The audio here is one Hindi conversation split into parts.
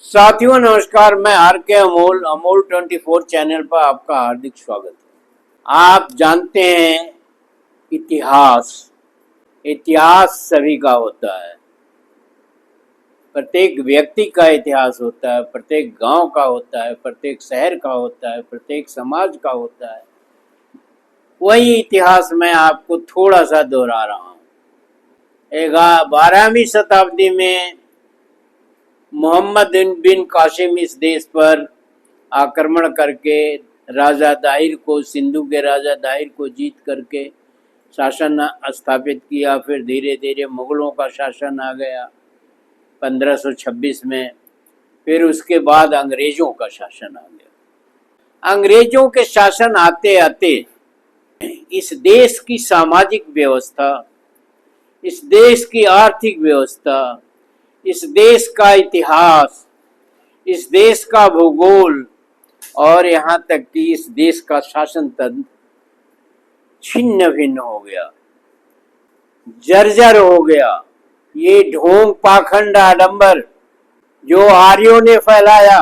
साथियों नमस्कार। मैं आर के अमोल अमोल 24 चैनल पर आपका हार्दिक स्वागत है। आप जानते हैं इतिहास इतिहास सभी का होता है। प्रत्येक व्यक्ति का इतिहास होता है, प्रत्येक गांव का होता है, प्रत्येक शहर का होता है, प्रत्येक समाज का होता है। वही इतिहास मैं आपको थोड़ा सा दोहरा रहा हूँ। 12वीं शताब्दी में मोहम्मद बिन कासिम इस देश पर आक्रमण करके राजा दाहिर को, सिंधु के राजा दाहिर को जीत करके शासन स्थापित किया। फिर धीरे धीरे मुगलों का शासन आ गया 1526 में। फिर उसके बाद अंग्रेजों का शासन आ गया। अंग्रेजों के शासन आते आते इस देश की सामाजिक व्यवस्था, इस देश की आर्थिक व्यवस्था, इस देश का इतिहास, इस देश का भूगोल और यहाँ तक कि इस देश का शासन तंत्र छिन्न भिन्न हो गया, जर्जर हो गया। ये ढोंग पाखंड आडंबर जो आर्यों ने फैलाया,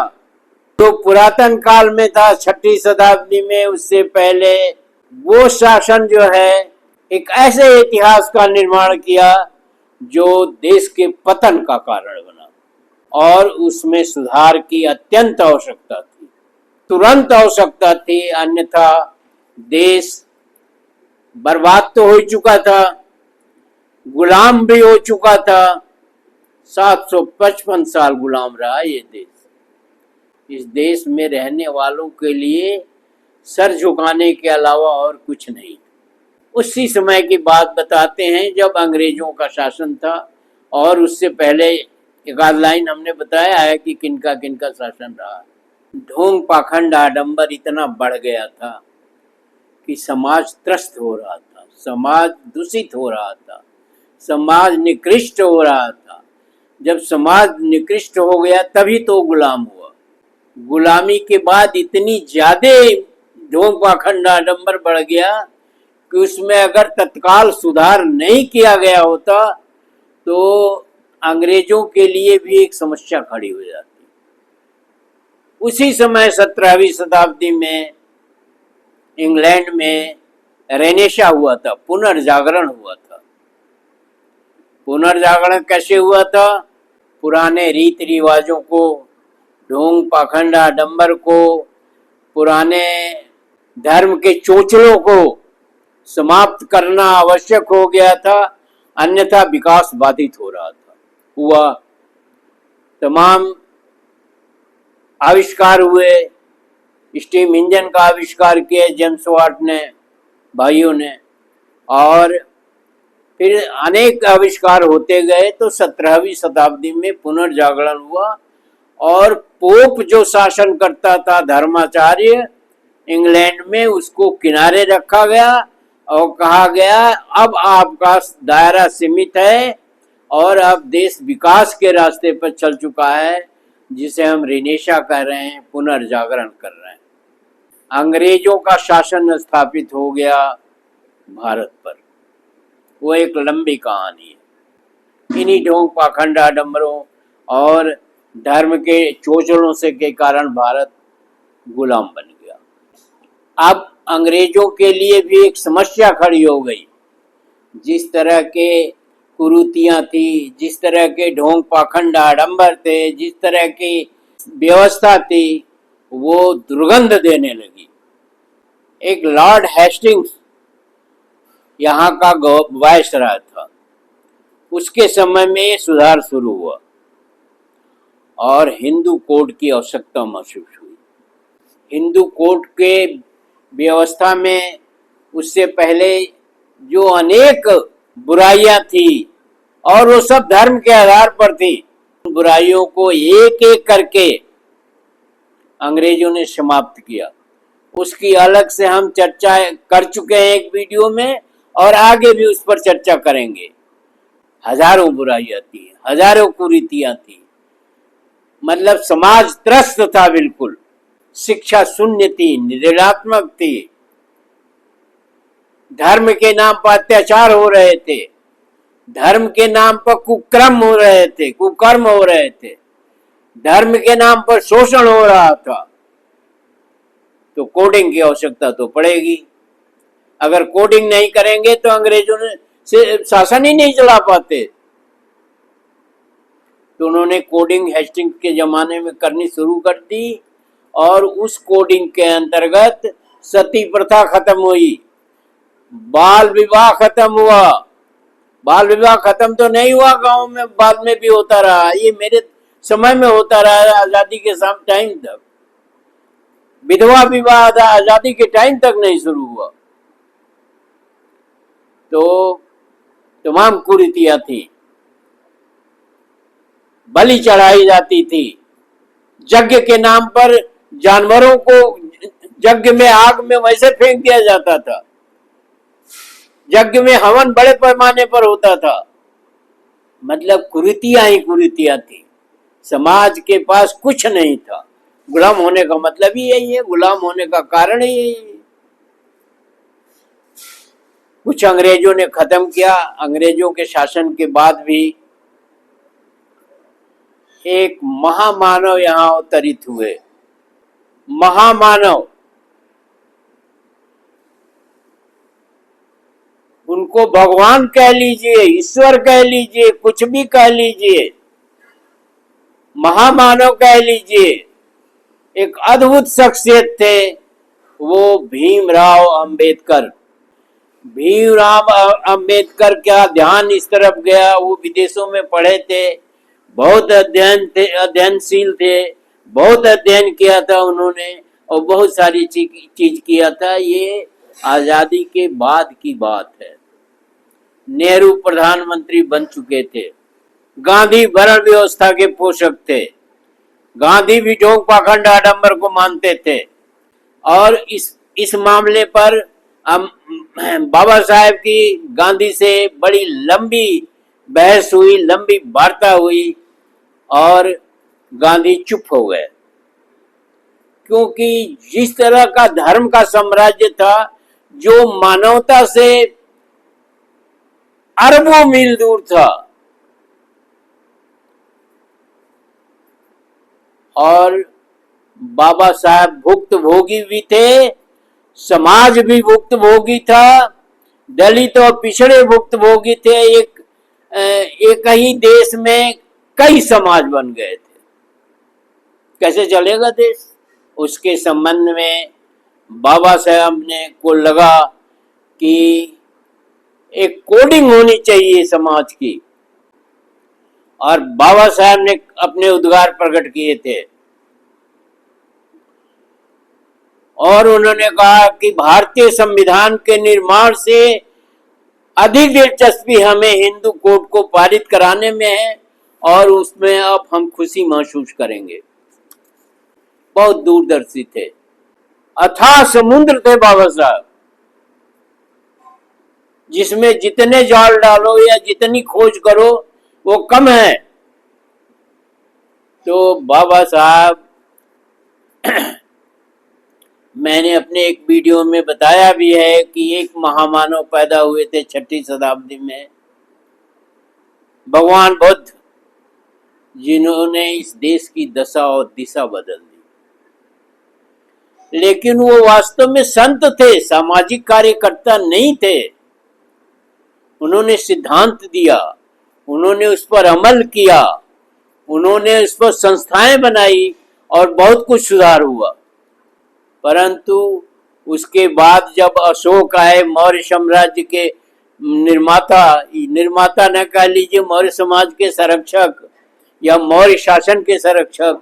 तो पुरातन काल में था 6वीं शताब्दी में, उससे पहले वो शासन जो है एक ऐसे इतिहास का निर्माण किया जो देश के पतन का कारण बना, और उसमें सुधार की अत्यंत आवश्यकता थी, तुरंत आवश्यकता थी। अन्यथा देश बर्बाद तो हो चुका था, गुलाम भी हो चुका था। 755 साल गुलाम रहा ये देश। इस देश में रहने वालों के लिए सर झुकाने के अलावा और कुछ नहीं। उसी समय की बात बताते हैं जब अंग्रेजों का शासन था, और उससे पहले एक आध लाइन हमने बताया है कि किनका किनका शासन रहा। ढोंग पाखंड आडंबर इतना बढ़ गया था कि समाज त्रस्त हो रहा था, समाज दूषित हो रहा था, समाज निकृष्ट हो रहा था। जब समाज निकृष्ट हो गया तभी तो गुलाम हुआ। गुलामी के बाद इतनी ज्यादा ढोंग पाखंड आडंबर बढ़ गया कि उसमें अगर तत्काल सुधार नहीं किया गया होता तो अंग्रेजों के लिए भी एक समस्या खड़ी हो जाती। उसी समय 17वीं शताब्दी में इंग्लैंड में रेनेसा हुआ था, पुनर्जागरण हुआ था। पुनर्जागरण कैसे हुआ था? पुराने रीति रिवाजों को, ढोंग पाखंड आडंबर को, पुराने धर्म के चोचलों को समाप्त करना आवश्यक हो गया था, अन्यथा विकास बाधित हो रहा था। हुआ, तमाम आविष्कार हुए। स्टीम इंजन का आविष्कार किया जेम्स वाट ने, भाइयों ने, और फिर अनेक आविष्कार होते गए। तो 17वीं शताब्दी में पुनर्जागरण हुआ, और पोप जो शासन करता था, धर्माचार्य, इंग्लैंड में, उसको किनारे रखा गया और कहा गया अब आपका दायरा सीमित है और अब देश विकास के रास्ते पर चल चुका है, जिसे हम रेनेसा कह रहे हैं, पुनर्जागरण कर रहे हैं। अंग्रेजों का शासन स्थापित हो गया भारत पर। वो एक लंबी कहानी है। इन्हीं ढोंग पाखंड आडंबरों और धर्म के चोचलों से के कारण भारत गुलाम बन गया। अब अंग्रेजों के लिए भी एक समस्या खड़ी हो गई। जिस तरह के कुरीतियां थी, जिस तरह के ढोंग पाखंड आडंबर थे, जिस तरह की व्यवस्था थी, वो दुर्गंध देने लगी। एक लॉर्ड हेस्टिंग्स यहाँ का वायसराय था। उसके समय में ये सुधार शुरू हुआ और हिंदू कोड की आवश्यकता महसूस हुई। हिंदू कोड के व्यवस्था में उससे पहले जो अनेक बुराइयां थी, और वो सब धर्म के आधार पर थी, बुराइयों को एक एक करके अंग्रेजों ने समाप्त किया। उसकी अलग से हम चर्चा कर चुके हैं एक वीडियो में, और आगे भी उस पर चर्चा करेंगे। हजारों बुराइयां थी, हजारों कुरीतियां थी, मतलब समाज त्रस्त था बिल्कुल। शिक्षा शून्य थी, निरलात्मक थी, धर्म के नाम पर अत्याचार हो रहे थे, धर्म के नाम पर कुकर्म हो रहे थे, धर्म के नाम पर शोषण हो रहा था, तो कोडिंग की आवश्यकता तो पड़ेगी। अगर कोडिंग नहीं करेंगे तो अंग्रेजों ने से शासन ही नहीं चला पाते। तो उन्होंने कोडिंग हेस्टिंग्स के जमाने में करनी शुरू कर दी, और उस कोडिंग के अंतर्गत सती प्रथा खत्म हुई, बाल विवाह खत्म हुआ। बाल विवाह खत्म तो नहीं हुआ, गांव में बाद में भी होता रहा, ये मेरे समय में होता रहा, आजादी के टाइम तक। विधवा विवाह आजादी के टाइम तक नहीं शुरू हुआ। तो तमाम कुरीतियां थी, बलि चढ़ाई जाती थी, यज्ञ के नाम पर जानवरों को यज्ञ में आग में वैसे फेंक दिया जाता था। यज्ञ में हवन बड़े पैमाने पर होता था। मतलब कुरीतियां ही कुरीतियां थी, समाज के पास कुछ नहीं था। गुलाम होने का मतलब ही यही है, गुलाम होने का कारण ही यही है। कुछ अंग्रेजों ने खत्म किया। अंग्रेजों के शासन के बाद भी एक महामानव यहां अवतरित हुए। महामानव, उनको भगवान कह लीजिए, ईश्वर कह लीजिए, कुछ भी कह लीजिए, महामानव कह लीजिए, एक अद्भुत शख्सियत थे वो भीमराव अंबेडकर। भीमराव अंबेडकर का ध्यान इस तरफ गया, वो विदेशों में पढ़े थे, बहुत अध्ययनशील थे, बहुत अध्ययन किया था उन्होंने, और बहुत सारी चीज किया था। ये आजादी के बाद की बात है। नेहरू प्रधानमंत्री बन चुके थे, गांधी वर्ण व्यवस्था के पोषक थे, गांधी भी ढोंग पाखंड आडंबर को मानते थे। और इस मामले पर बाबा साहेब की गांधी से बड़ी लंबी बहस हुई, लंबी वार्ता हुई, और गांधी चुप हो गए, क्योंकि जिस तरह का धर्म का साम्राज्य था, जो मानवता से अरबों मील दूर था, और बाबा साहब भुक्तभोगी भी थे, समाज भी भुक्तभोगी था, दलित और पिछड़े भुक्तभोगी थे। एक ही देश में कई समाज बन गए थे, कैसे चलेगा देश? उसके संबंध में बाबा साहब ने को लगा कि एक कोडिंग होनी चाहिए समाज की, और बाबा साहब ने अपने उद्गार प्रकट किए थे, और उन्होंने कहा कि भारतीय संविधान के निर्माण से अधिक दिलचस्पी हमें हिंदू कोड को पारित कराने में है, और उसमें अब हम खुशी महसूस करेंगे। बहुत दूरदर्शी थे, अथाह समुद्र थे बाबा साहब, जिसमें जितने जाल डालो या जितनी खोज करो वो कम है। तो बाबा साहब मैंने अपने एक वीडियो में बताया भी है कि एक महामानव पैदा हुए थे 6वीं शताब्दी में, भगवान बुद्ध, जिन्होंने इस देश की दशा और दिशा बदल दी। लेकिन वो वास्तव में संत थे, सामाजिक कार्यकर्ता नहीं थे। उन्होंने सिद्धांत दिया, उन्होंने उस पर अमल किया, उन्होंने उस पर संस्थाएं बनाई, और बहुत कुछ सुधार हुआ। परंतु उसके बाद जब अशोक आए, मौर्य साम्राज्य के निर्माता न कह लीजिए, मौर्य समाज के संरक्षक या मौर्य शासन के संरक्षक,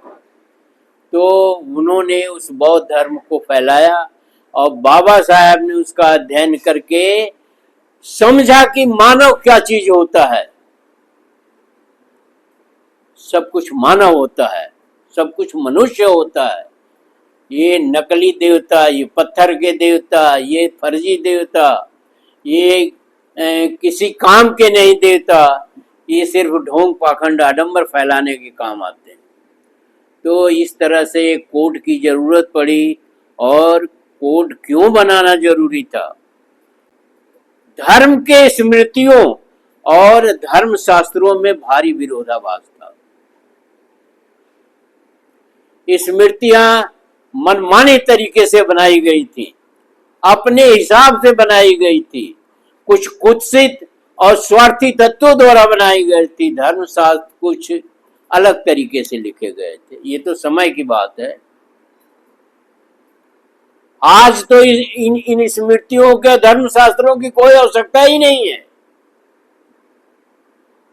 तो उन्होंने उस बौद्ध धर्म को फैलाया, और बाबा साहब ने उसका अध्ययन करके समझा कि मानव क्या चीज होता है। सब कुछ मानव होता है, सब कुछ मनुष्य होता है। ये नकली देवता, ये पत्थर के देवता, ये फर्जी देवता, ये किसी काम के नहीं देवता, ये सिर्फ ढोंग पाखंड आडंबर फैलाने के काम आते हैं। तो इस तरह से कोड की जरूरत पड़ी। और कोड क्यों बनाना जरूरी था? धर्म के स्मृतियों और धर्म शास्त्रों में भारी विरोधाभास था। स्मृतियां मनमाने तरीके से बनाई गई थी, अपने हिसाब से बनाई गई थी, कुछ कुत्सित और स्वार्थी तत्वों द्वारा बनाई गई थी। धर्मशास्त्र कुछ अलग तरीके से लिखे गए थे। ये तो समय की बात है। आज तो इन स्मृतियों के, धर्मशास्त्रों की कोई आवश्यकता ही नहीं है।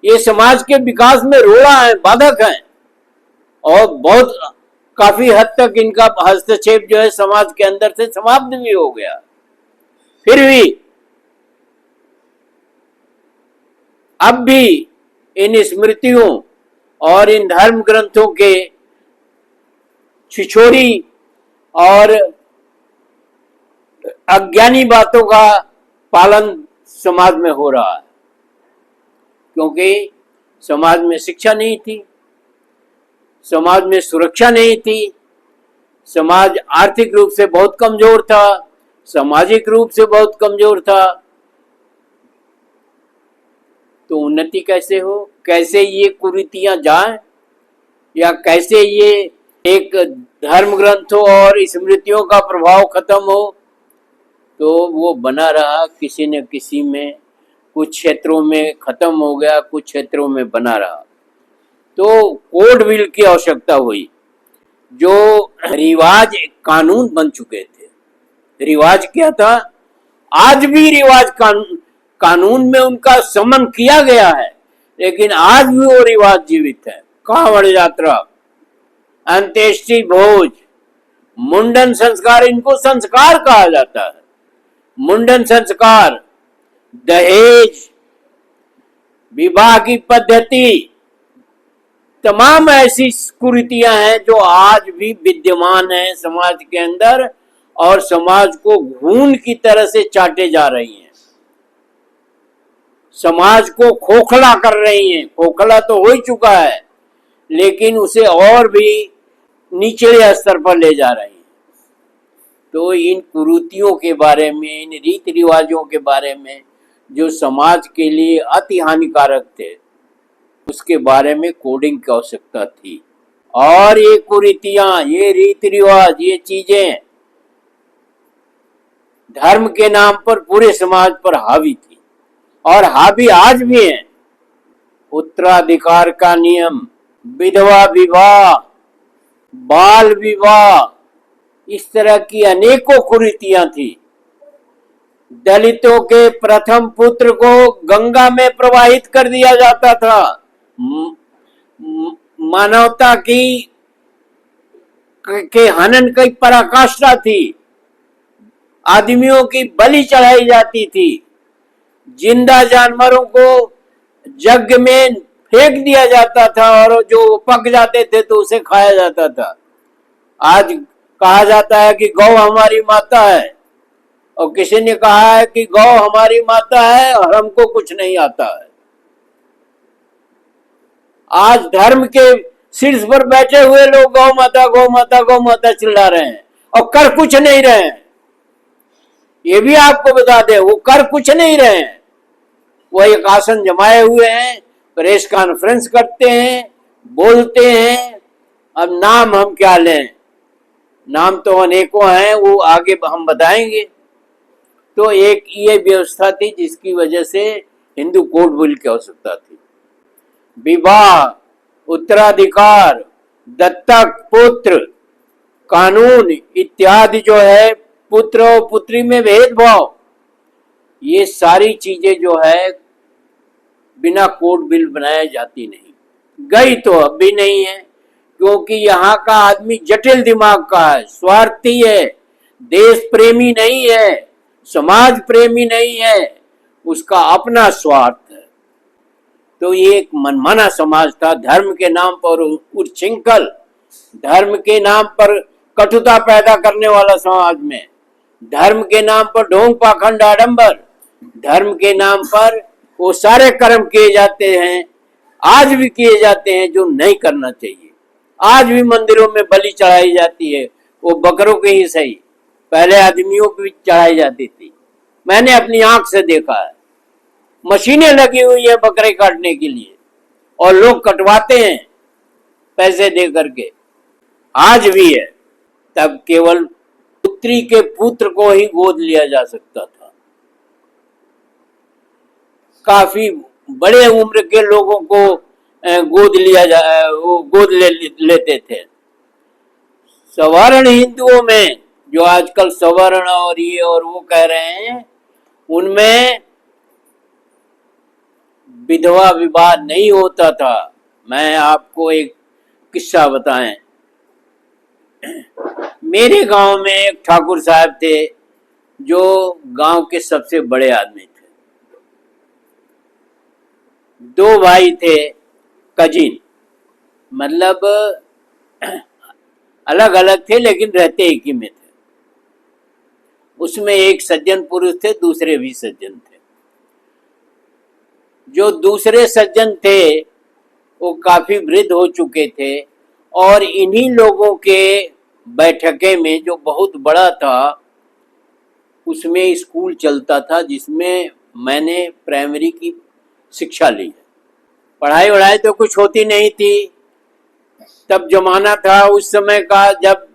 ये समाज के विकास में रोड़ा है, बाधक है, और बहुत काफी हद तक इनका हस्तक्षेप जो है समाज के अंदर से समाप्त भी हो गया। फिर भी अब भी इन स्मृतियों और इन धर्म ग्रंथों के छिछोरी और अज्ञानी बातों का पालन समाज में हो रहा है, क्योंकि समाज में शिक्षा नहीं थी, समाज में सुरक्षा नहीं थी, समाज आर्थिक रूप से बहुत कमजोर था, सामाजिक रूप से बहुत कमजोर था। तो उन्नति कैसे हो, कैसे ये कुरीतियां जाएं, या कैसे ये एक धर्म ग्रंथों और स्मृतियों का प्रभाव खत्म हो? तो वो बना रहा, किसी न किसी में, कुछ क्षेत्रों में खत्म हो गया, कुछ क्षेत्रों में बना रहा। तो कोड बिल की आवश्यकता हुई। जो रिवाज कानून बन चुके थे, रिवाज क्या था, आज भी रिवाज कानून में उनका समन किया गया है, लेकिन आज भी वो रिवाज जीवित है। कांवड़ यात्रा, अंत्येष्टि भोज, मुंडन संस्कार, इनको संस्कार कहा जाता है। मुंडन संस्कार, दहेज, विवाह की पद्धति, तमाम ऐसी कुरीतियां हैं जो आज भी विद्यमान हैं समाज के अंदर, और समाज को घून की तरह से चाटे जा रही हैं, समाज को खोखला कर रही हैं। खोखला तो हो ही चुका है, लेकिन उसे और भी निचले स्तर पर ले जा रही हैं। तो इन कुरीतियों के बारे में, इन रीति रिवाजों के बारे में जो समाज के लिए अति हानिकारक थे, उसके बारे में कोडिंग की आवश्यकता थी। और ये कुरीतियां, ये रीति रिवाज, ये चीजें धर्म के नाम पर पूरे समाज पर हावी थी, और हावी आज भी है। उत्तराधिकार का नियम, विधवा विवाह, बाल विवाह, इस तरह की अनेकों कुरीतियां थी। दलितों के प्रथम पुत्र को गंगा में प्रवाहित कर दिया जाता था। मानवता के हनन की पराकाष्ठा थी। आदमियों की बलि चढ़ाई जाती थी। जिंदा जानवरों को यज्ञ में फेंक दिया जाता था, और जो पक जाते थे तो उसे खाया जाता था। आज कहा जाता है कि गौ हमारी माता है, और किसी ने कहा है कि गौ हमारी माता है और हमको कुछ नहीं आता है। आज धर्म के शीर्ष पर बैठे हुए लोग गौ माता गौ माता गौ माता चिल्ला रहे हैं, और कर कुछ नहीं रहे हैं। ये भी आपको बता दें, वो कर कुछ नहीं रहे हैं। वो एक आसन जमाए हुए हैं, प्रेस कॉन्फ्रेंस करते हैं, बोलते हैं। अब नाम हम क्या लें, नाम तो अनेकों हैं, वो आगे हम बताएंगे। तो एक ये व्यवस्था थी जिसकी वजह से हिंदू कोड बिल की आवश्यकता थी। विवाह, उत्तराधिकार, दत्तक पुत्र, कानून इत्यादि जो है, पुत्र और पुत्री में भेदभाव, ये सारी चीजें जो है बिना कोड बिल बनाए जाती नहीं। गई तो अब भी नहीं है, क्योंकि यहाँ का आदमी जटिल दिमाग का है, स्वार्थी है, देश प्रेमी नहीं है, समाज प्रेमी नहीं है, उसका अपना स्वार्थ है। तो ये एक मनमाना समाज था। धर्म के नाम पर उच्छृंखल, धर्म के नाम पर कटुता पैदा करने वाला समाज में, धर्म के नाम पर ढोंग पाखंड आडंबर, धर्म के नाम पर वो सारे कर्म किए जाते हैं, आज भी किए जाते हैं जो नहीं करना चाहिए। आज भी मंदिरों में बलि चढ़ाई जाती है, वो बकरों के ही सही, पहले आदमियों की भी चढ़ाई जाती थी। मैंने अपनी आंख से देखा है, मशीनें लगी हुई है बकरे काटने के लिए, और लोग कटवाते हैं पैसे दे करके। आज भी है। तब केवल पुत्री के पुत्र को ही गोद लिया जा सकता था। काफी बड़े उम्र के लोगों को वो गोद लेते थे। सवर्ण हिंदुओं में, जो आजकल सवर्ण और ये और वो कह रहे हैं, उनमें विधवा विवाह नहीं होता था। मैं आपको एक किस्सा बताएं। मेरे गांव में एक ठाकुर साहब थे, जो गांव के सबसे बड़े आदमी थे। दो भाई थे, कजिन, मतलब अलग अलग थे लेकिन रहते एक ही में थे। उसमें एक सज्जन पुरुष थे, दूसरे भी सज्जन थे। जो दूसरे सज्जन थे वो काफी वृद्ध हो चुके थे, और इन्हीं लोगों के बैठके में, जो बहुत बड़ा था, उसमें स्कूल चलता था जिसमें मैंने प्राइमरी की शिक्षा ली है। पढ़ाई वढ़ाई तो कुछ होती नहीं थी। तब जमाना था उस समय का जब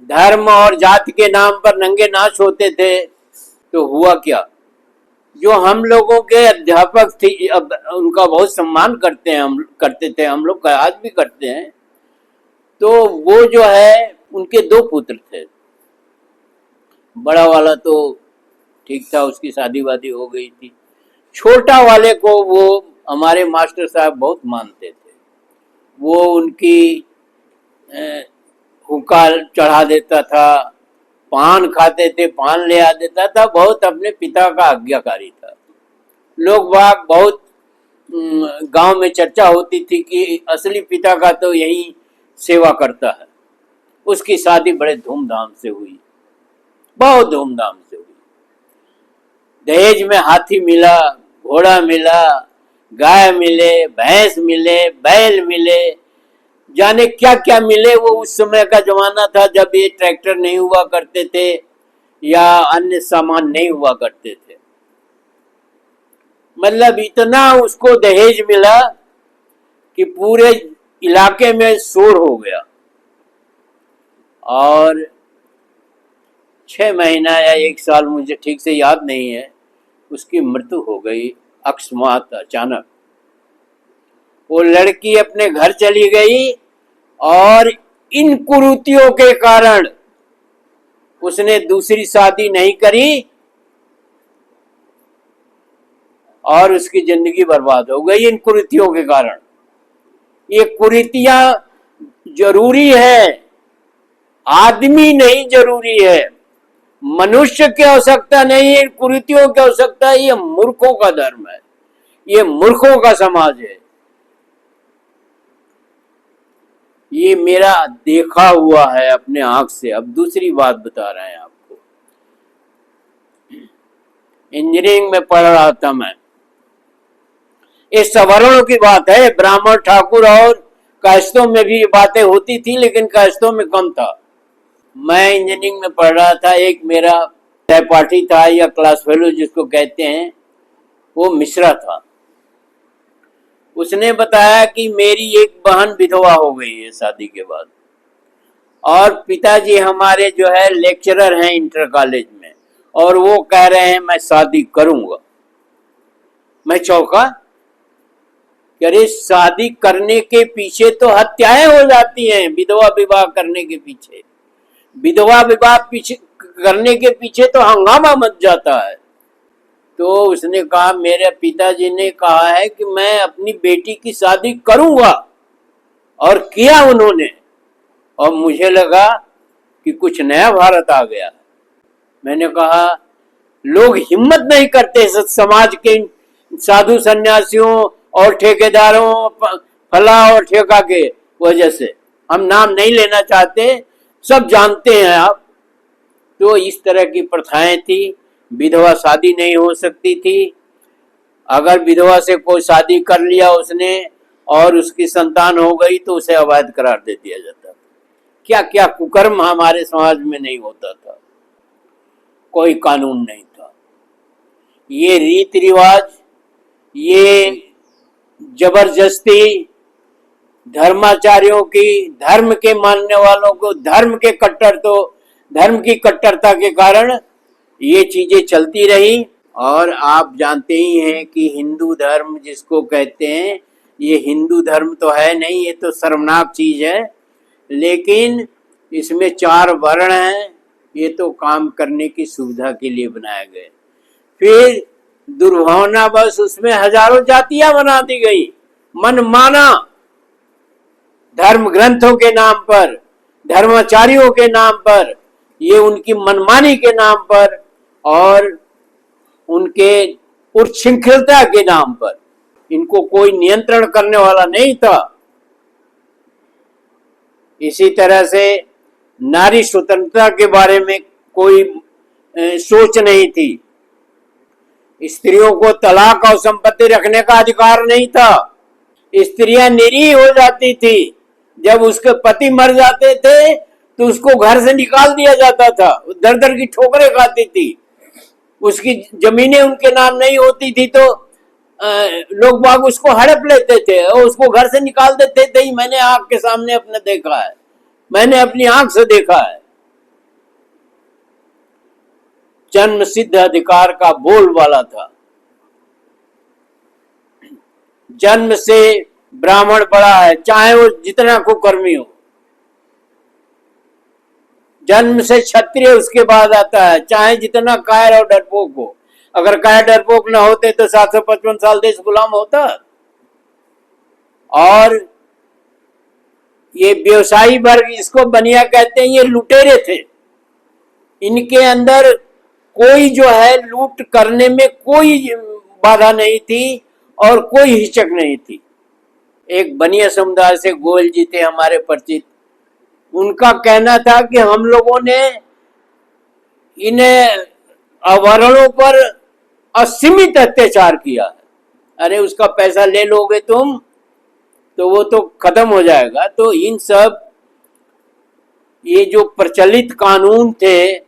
धर्म और जाति के नाम पर नंगे नाच होते थे। तो हुआ क्या, जो हम लोगों के अध्यापक थे, अब उनका बहुत सम्मान करते थे हम लोग, आज भी करते हैं। तो वो जो है, उनके दो पुत्र थे। बड़ा वाला तो ठीक था, उसकी शादी वादी हो गई थी। छोटा वाले को वो हमारे मास्टर साहब बहुत मानते थे। वो उनकी हुक्का चढ़ा देता था, पान खाते थे, पान ले आ देता था। बहुत अपने पिता का आज्ञाकारी था। लोग बाग बहुत गांव में चर्चा होती थी कि असली पिता का तो यही सेवा करता है। उसकी शादी बड़े धूमधाम से हुई, बहुत धूमधाम से हुई। दहेज में हाथी मिला, घोड़ा मिला, गाय मिले, भैंस मिले, बैल मिले, जाने क्या क्या मिले। वो उस समय का जमाना था जब ये ट्रैक्टर नहीं हुआ करते थे या अन्य सामान नहीं हुआ करते थे। मतलब इतना उसको दहेज मिला कि पूरे इलाके में शोर हो गया। और 6 महीना या 1 साल, मुझे ठीक से याद नहीं है, उसकी मृत्यु हो गई अकस्मात, अचानक। वो लड़की अपने घर चली गई, और इन कुरीतियों के कारण उसने दूसरी शादी नहीं करी, और उसकी जिंदगी बर्बाद हो गई इन कुरीतियों के कारण। ये कुरीतियां जरूरी है, आदमी नहीं जरूरी है, मनुष्य की आवश्यकता नहीं है, इन कुरीतियों की आवश्यकता है। ये मूर्खों का धर्म है, ये मूर्खों का समाज है। ये मेरा देखा हुआ है अपने आंख से। अब दूसरी बात बता रहे हैं आपको। इंजीनियरिंग में पढ़ रहा था मैं। ये सवर्णों की बात है, ब्राह्मण, ठाकुर और कायस्थों में भी ये बातें होती थी, लेकिन कायस्थों में कम था। मैं इंजीनियरिंग में पढ़ रहा था। एक मेरा सहपाठी था, या क्लास फेलो जिसको कहते हैं, वो मिश्रा था। उसने बताया कि मेरी एक बहन विधवा हो गई है शादी के बाद, और पिताजी हमारे जो है लेक्चरर हैं इंटर कॉलेज में, और वो कह रहे हैं मैं शादी करूंगा। मैं चौंका कि अरे, शादी करने के पीछे तो हत्याएं हो जाती हैं। विधवा विवाह करने के पीछे, विधवा विवाह करने के पीछे तो हंगामा मच जाता है। तो उसने कहा, मेरे पिताजी ने कहा है कि मैं अपनी बेटी की शादी करूंगा, और किया उन्होंने। और मुझे लगा कि कुछ नया भारत आ गया। मैंने कहा, लोग हिम्मत नहीं करते समाज के साधु सन्यासियों और ठेकेदारों, फला और ठेका के वजह से। हम नाम नहीं लेना चाहते, सब जानते हैं आप। तो इस तरह की प्रथाएं थी। विधवा शादी नहीं हो सकती थी। अगर विधवा से कोई शादी कर लिया उसने और उसकी संतान हो गई तो उसे अवैध करार दे दिया जाता था। क्या क्या कुकर्म हमारे समाज में नहीं होता था। कोई कानून नहीं था। ये रीति रिवाज, ये जबरदस्ती, धर्माचार्यों की, धर्म के मानने वालों को, धर्म की कट्टरता के कारण ये चीजें चलती रही। और आप जानते ही हैं कि हिंदू धर्म जिसको कहते हैं, ये हिंदू धर्म तो है नहीं, ये तो शर्मनाक चीज है। लेकिन इसमें 4 वर्ण हैं, ये तो काम करने की सुविधा के लिए बनाए गए। फिर दुर्भावनावश उसमें हजारों जातियां बना दी गई, मनमाना, धर्म ग्रंथों के नाम पर, धर्माचार्यों के नाम पर, ये उनकी मनमानी के नाम पर और उनके उच्छृंखलता के नाम पर। इनको कोई नियंत्रण करने वाला नहीं था। इसी तरह से नारी स्वतंत्रता के बारे में कोई सोच नहीं थी। स्त्रियों को तलाक और संपत्ति रखने का अधिकार नहीं था। स्त्रियां निरीह हो जाती थी, जब उसके पति मर जाते थे तो उसको घर से निकाल दिया जाता था, दर दर की ठोकरें खाती थी। उसकी जमीनें उनके नाम नहीं होती थी तो लोग बाग उसको हड़प लेते थे और उसको घर से निकाल देते थे। मैंने आंख के सामने अपने देखा है, मैंने अपनी आंख से देखा है। जन्म सिद्ध अधिकार का बोलबाला था। जन्म से ब्राह्मण बड़ा है, चाहे वो जितना कुकर्मी हो। जन्म से क्षत्रिय उसके बाद आता है, चाहे जितना कायर और डरपोक हो। अगर कायर डरपोक न होते तो 755 साल देश गुलाम होता। और ये व्यवसायी वर्ग, इसको बनिया कहते हैं, ये लुटेरे थे। इनके अंदर कोई जो है लूट करने में कोई बाधा नहीं थी और कोई हिचक नहीं थी। एक बनिया समुदाय से गोयल जी थे हमारे परिचित, उनका कहना था कि हम लोगों ने इन्हें अवर्णों पर असीमित अत्याचार किया है। अरे उसका पैसा ले लोगे तुम तो वो तो खत्म हो जाएगा। तो इन सब ये जो प्रचलित कानून थे,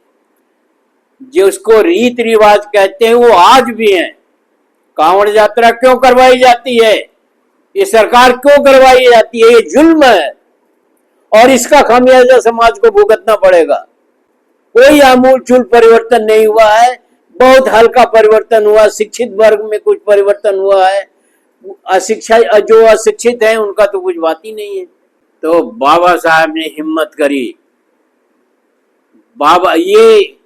जो उसको रीत रिवाज कहते हैं, वो आज भी हैं। कांवड़ यात्रा क्यों करवाई जाती है, ये सरकार क्यों करवाई जाती है, ये जुल्म है और इसका खामियाजा समाज को भुगतना पड़ेगा। कोई आमूलचूल परिवर्तन नहीं हुआ है, बहुत हल्का परिवर्तन हुआ। शिक्षित वर्ग में कुछ परिवर्तन हुआ है, जो अशिक्षित है उनका तो कुछ बात ही नहीं है। तो बाबा साहब ने हिम्मत करी। बाबा ये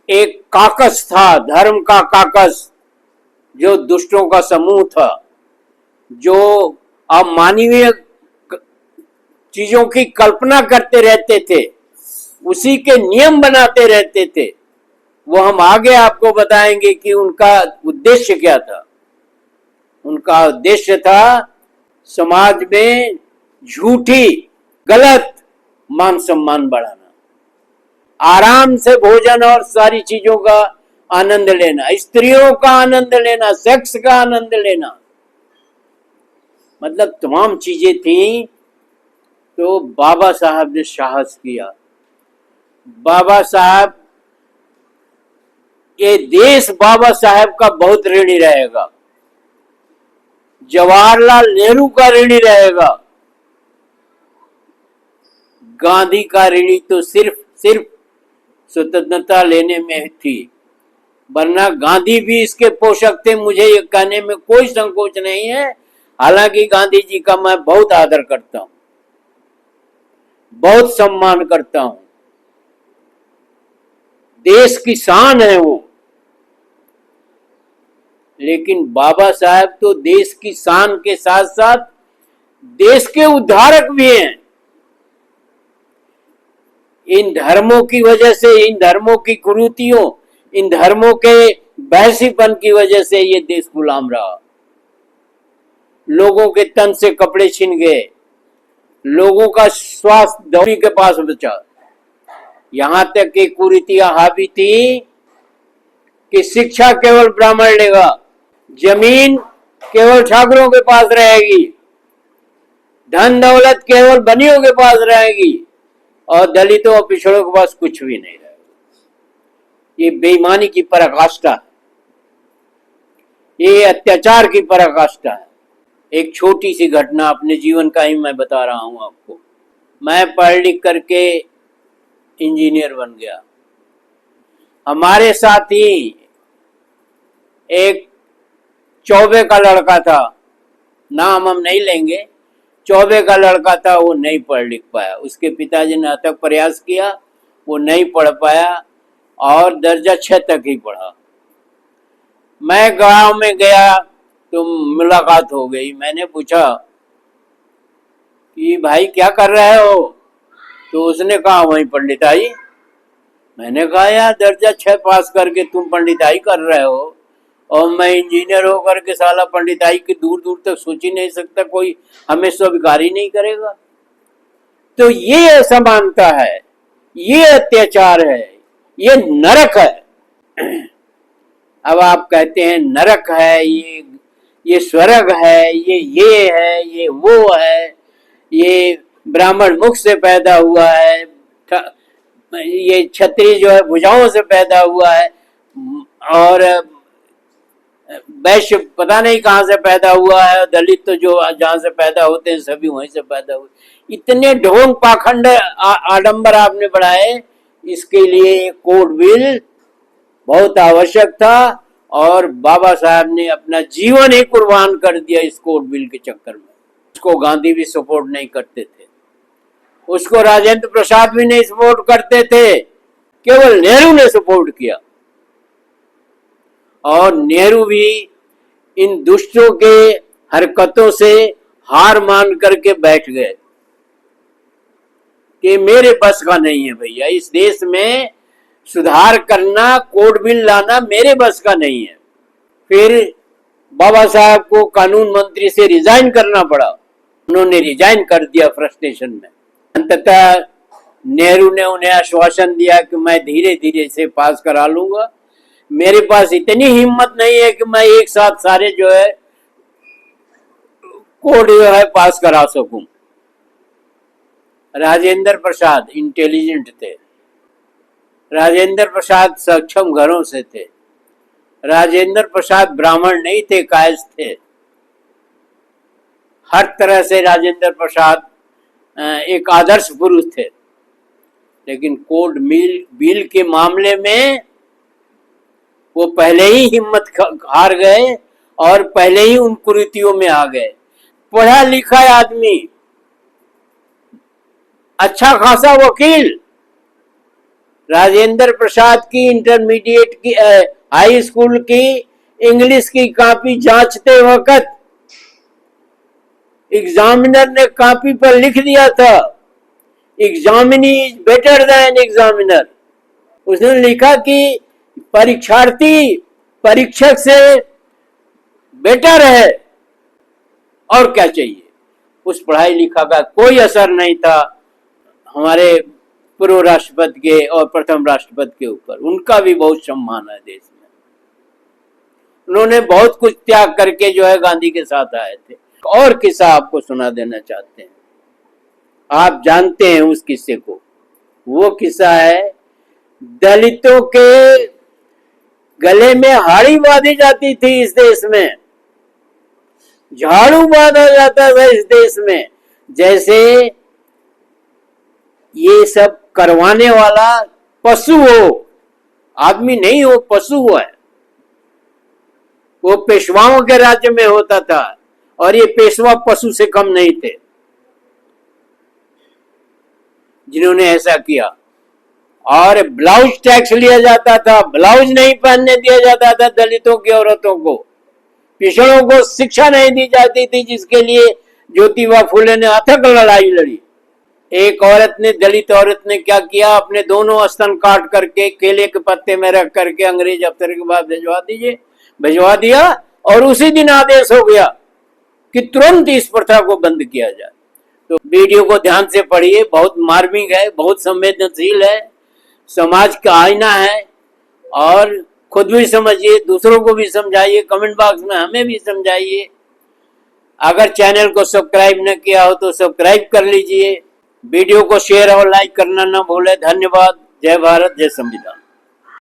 एक काकस था, धर्म का काकस, जो दुष्टों का समूह था, जो अमानवीय चीजों की कल्पना करते रहते थे, उसी के नियम बनाते रहते थे। वो हम आगे आपको बताएंगे कि उनका उद्देश्य क्या था। उनका उद्देश्य था समाज में झूठी, गलत मान सम्मान बढ़ाना, आराम से भोजन और सारी चीजों का आनंद लेना, स्त्रियों का आनंद लेना, सेक्स का आनंद लेना, मतलब तमाम चीजें थी। तो बाबा साहब ने साहस किया। बाबा साहब, ये देश बाबा साहब का बहुत ऋणी रहेगा, जवाहरलाल नेहरू का ऋणी रहेगा। गांधी का ऋणी तो सिर्फ स्वतंत्रता लेने में थी, वरना गांधी भी इसके पोषक थे। मुझे ये कहने में कोई संकोच नहीं है। हालांकि गांधी जी का मैं बहुत आदर करता हूं, बहुत सम्मान करता हूं, देश की शान है वो। लेकिन बाबा साहब तो देश की शान के साथ साथ देश के उद्धारक भी हैं। इन धर्मों की वजह से, इन धर्मों की कुरीतियों, इन धर्मों के बहसीपन की वजह से ये देश गुलाम रहा। लोगों के तन से कपड़े छिन गए, लोगों का स्वास्थ्य धोनी के पास बचा। यहां तक कि कुरीतियां हावी थी कि शिक्षा केवल ब्राह्मण लेगा, जमीन केवल ठाकुरों के पास रहेगी, धन दौलत केवल बनियों के पास रहेगी और दलितों और पिछड़ों के पास कुछ भी नहीं रहेगा। ये बेईमानी की पराकाष्ठा है, ये अत्याचार की पराकाष्ठा है। एक छोटी सी घटना अपने जीवन का ही मैं बता रहा हूँ आपको। मैं पढ़ लिख करके इंजीनियर बन गया। हमारे साथ ही एक चौबे का लड़का था, नाम हम नहीं लेंगे, चौबे का लड़का था, वो नहीं पढ़ लिख पाया। उसके पिताजी ने अथक प्रयास किया, वो नहीं पढ़ पाया और दर्जा 6 तक ही पढ़ा। मैं गांव में गया तो मुलाकात हो गई। मैंने पूछा कि भाई क्या कर रहे हो, तो उसने कहा वही पंडिताई। मैंने कहा यार दर्जा 6 पास करके तुम पंडिताई कर रहे हो और मैं इंजीनियर होकर के साला पंडिताई की दूर दूर तक सोच ही नहीं सकता, कोई हमें स्वीकार ही नहीं करेगा। तो ये असमानता है, ये अत्याचार है, ये नरक है। अब आप कहते हैं नरक है, ये स्वर्ग है, ये है, ये वो है, ये ब्राह्मण मुख से पैदा हुआ है, ये क्षत्रिय जो है भुजाओं से पैदा हुआ है, और वैश्य पता नहीं कहाँ से पैदा हुआ है, दलित तो जो जहाँ से पैदा होते हैं सभी वहीं से पैदा हुए। इतने ढोंग पाखंड आडंबर आपने बढ़ाए, इसके लिए कोड बिल बहुत आवश्यक था और बाबा साहब ने अपना जीवन ही कुर्बान कर दिया इस कोड बिल के चक्कर में। उसको गांधी भी सपोर्ट नहीं करते थे, उसको राजेंद्र प्रसाद भी नहीं सपोर्ट करते थे, केवल नेहरू ने सपोर्ट किया। और नेहरू भी इन दुष्टों के हरकतों से हार मान करके बैठ गए कि मेरे बस का नहीं है भैया, इस देश में सुधार करना, कोड बिल लाना मेरे बस का नहीं है। फिर बाबा साहब को कानून मंत्री से रिजाइन करना पड़ा, उन्होंने रिजाइन कर दिया फ्रस्ट्रेशन में। अंततः नेहरू ने उन्हें आश्वासन दिया कि मैं धीरे धीरे से पास करा लूंगा, मेरे पास इतनी हिम्मत नहीं है कि मैं एक साथ सारे जो है कोड जो है पास करा सकूं। राजेंद्र प्रसाद इंटेलिजेंट थे, राजेंद्र प्रसाद सक्षम घरों से थे, राजेंद्र प्रसाद ब्राह्मण नहीं थे, कायस्थ थे। हर तरह से राजेंद्र प्रसाद एक आदर्श पुरुष थे, लेकिन कोड बिल के मामले में वो पहले ही हिम्मत हार गए और पहले ही उन कुरीतियों में आ गए। पढ़ा लिखा आदमी, अच्छा खासा वकील, राजेंद्र प्रसाद की इंटरमीडिएट की हाई स्कूल की इंग्लिश की कॉपी जांचते वक्त एग्जामिनर ने कॉपी पर लिख दिया था, examinee is better than examiner. उसने लिखा कि परीक्षार्थी परीक्षक से बेटर है, और क्या चाहिए। उस पढ़ाई लिखा का कोई असर नहीं था हमारे पूर्व राष्ट्रपति के और प्रथम राष्ट्रपति के ऊपर। उनका भी बहुत सम्मान है देश में, उन्होंने बहुत कुछ त्याग करके जो है गांधी के साथ आए थे। और किस्सा आपको सुना देना चाहते हैं, आप जानते हैं उस किस्से को। वो किस्सा है, दलितों के गले में हाड़ी बांधी जाती थी इस देश में, झाड़ू बांधा जाता था इस देश में, जैसे ये सब करवाने वाला पशु हो, आदमी नहीं हो, पशु हो है। वो पेशवाओं के राज्य में होता था और ये पेशवा पशु से कम नहीं थे जिन्होंने ऐसा किया। और ब्लाउज टैक्स लिया जाता था, ब्लाउज नहीं पहनने दिया जाता था दलितों की औरतों को, पिछड़ों को शिक्षा नहीं दी जाती थी, जिसके लिए ज्योतिबा फुले ने अथक लड़ाई लड़ी। एक औरत ने, दलित औरत ने क्या किया, अपने दोनों स्तन काट करके केले के पत्ते में रख करके अंग्रेज अफसर के पास भिजवा दिया और उसी दिन आदेश हो गया कि तुरंत इस प्रथा को बंद किया जाए। तो वीडियो को ध्यान से पढ़िए, बहुत मार्मिक है, बहुत संवेदनशील है, समाज का आईना है, और खुद भी समझिए, दूसरों को भी समझाइए, कमेंट बॉक्स में हमें भी समझाइए। अगर चैनल को सब्सक्राइब न किया हो तो सब्सक्राइब कर लीजिए, वीडियो को शेयर और लाइक करना न भूलें। धन्यवाद। जय भारत, जय संविधान।